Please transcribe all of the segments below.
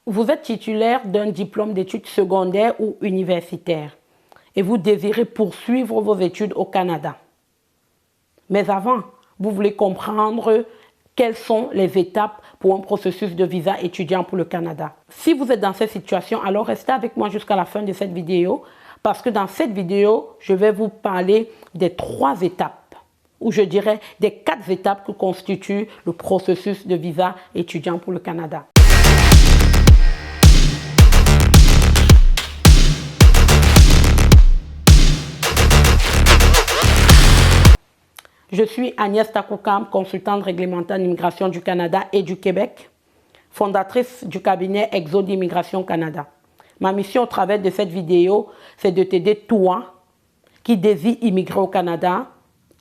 Vous êtes titulaire d'un diplôme d'études secondaires ou universitaires et vous désirez poursuivre vos études au Canada. Mais avant, vous voulez comprendre quelles sont les étapes pour un processus de visa étudiant pour le Canada. Si vous êtes dans cette situation, alors restez avec moi jusqu'à la fin de cette vidéo parce que dans cette vidéo, je vais vous parler des 3 étapes ou je dirais des 4 étapes que constitue le processus de visa étudiant pour le Canada. Je suis Agnès Takoukam, consultante réglementaire en immigration du Canada et du Québec, fondatrice du cabinet Exode Immigration Canada. Ma mission au travers de cette vidéo, c'est de t'aider toi qui désires immigrer au Canada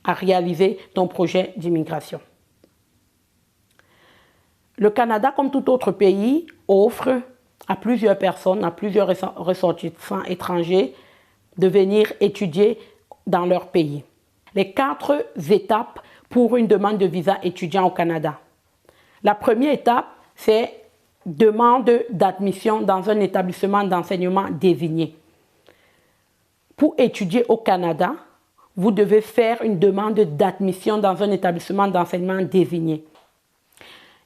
à réaliser ton projet d'immigration. Le Canada, comme tout autre pays, offre à plusieurs personnes, à plusieurs ressortissants étrangers de venir étudier dans leur pays. Les 4 étapes pour une demande de visa étudiant au Canada. La première étape, c'est demande d'admission dans un établissement d'enseignement désigné. Pour étudier au Canada, vous devez faire une demande d'admission dans un établissement d'enseignement désigné.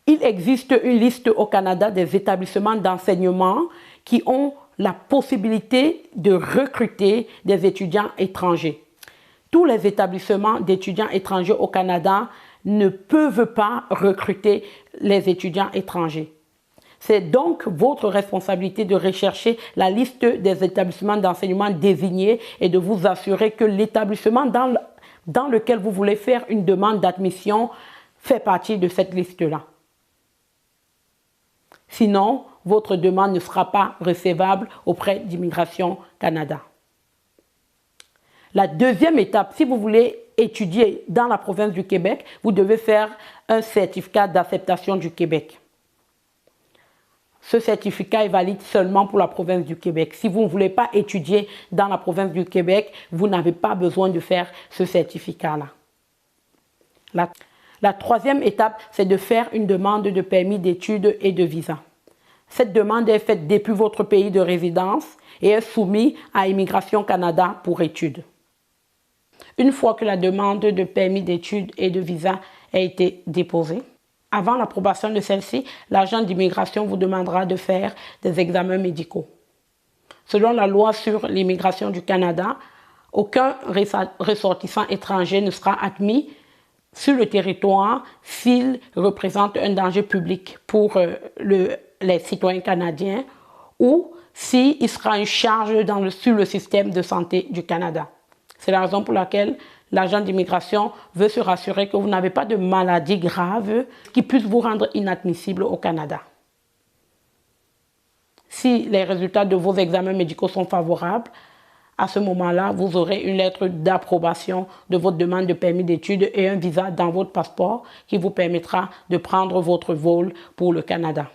Il existe une liste au Canada des établissements d'enseignement qui ont la possibilité de recruter des étudiants étrangers. Tous les établissements d'étudiants étrangers au Canada ne peuvent pas recruter les étudiants étrangers. C'est donc votre responsabilité de rechercher la liste des établissements d'enseignement désignés et de vous assurer que l'établissement dans lequel vous voulez faire une demande d'admission fait partie de cette liste-là. Sinon, votre demande ne sera pas recevable auprès d'Immigration Canada. La deuxième étape, si vous voulez étudier dans la province du Québec, vous devez faire un certificat d'acceptation du Québec. Ce certificat est valide seulement pour la province du Québec. Si vous ne voulez pas étudier dans la province du Québec, vous n'avez pas besoin de faire ce certificat-là. La troisième étape, c'est de faire une demande de permis d'études et de visa. Cette demande est faite depuis votre pays de résidence et est soumise à Immigration Canada pour études. Une fois que la demande de permis d'études et de visa a été déposée, avant l'approbation de celle-ci, l'agent d'immigration vous demandera de faire des examens médicaux. Selon la loi sur l'immigration du Canada, aucun ressortissant étranger ne sera admis sur le territoire s'il représente un danger public pour les citoyens canadiens ou s'il sera une charge sur le système de santé du Canada. C'est la raison pour laquelle l'agent d'immigration veut se rassurer que vous n'avez pas de maladie grave qui puisse vous rendre inadmissible au Canada. Si les résultats de vos examens médicaux sont favorables, à ce moment-là, vous aurez une lettre d'approbation de votre demande de permis d'études et un visa dans votre passeport qui vous permettra de prendre votre vol pour le Canada.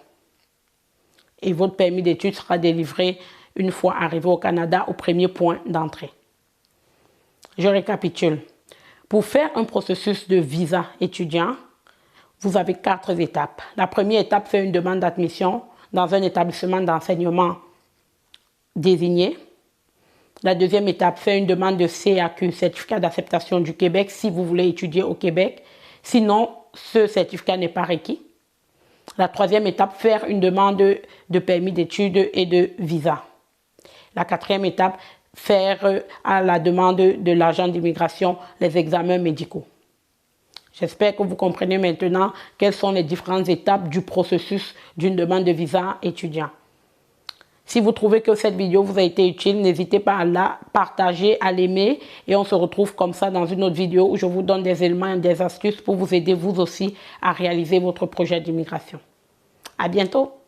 Et votre permis d'études sera délivré une fois arrivé au Canada au premier point d'entrée. Je récapitule. Pour faire un processus de visa étudiant, vous avez 4 étapes. La première étape, fait une demande d'admission dans un établissement d'enseignement désigné. La deuxième étape, fait une demande de CAQ, certificat d'acceptation du Québec, si vous voulez étudier au Québec. Sinon, ce certificat n'est pas requis. La troisième étape, faire une demande de permis d'études et de visa. La quatrième étape, faire à la demande de l'agent d'immigration les examens médicaux. J'espère que vous comprenez maintenant quelles sont les différentes étapes du processus d'une demande de visa étudiant. Si vous trouvez que cette vidéo vous a été utile, n'hésitez pas à la partager, à l'aimer et on se retrouve comme ça dans une autre vidéo où je vous donne des éléments et des astuces pour vous aider vous aussi à réaliser votre projet d'immigration. À bientôt!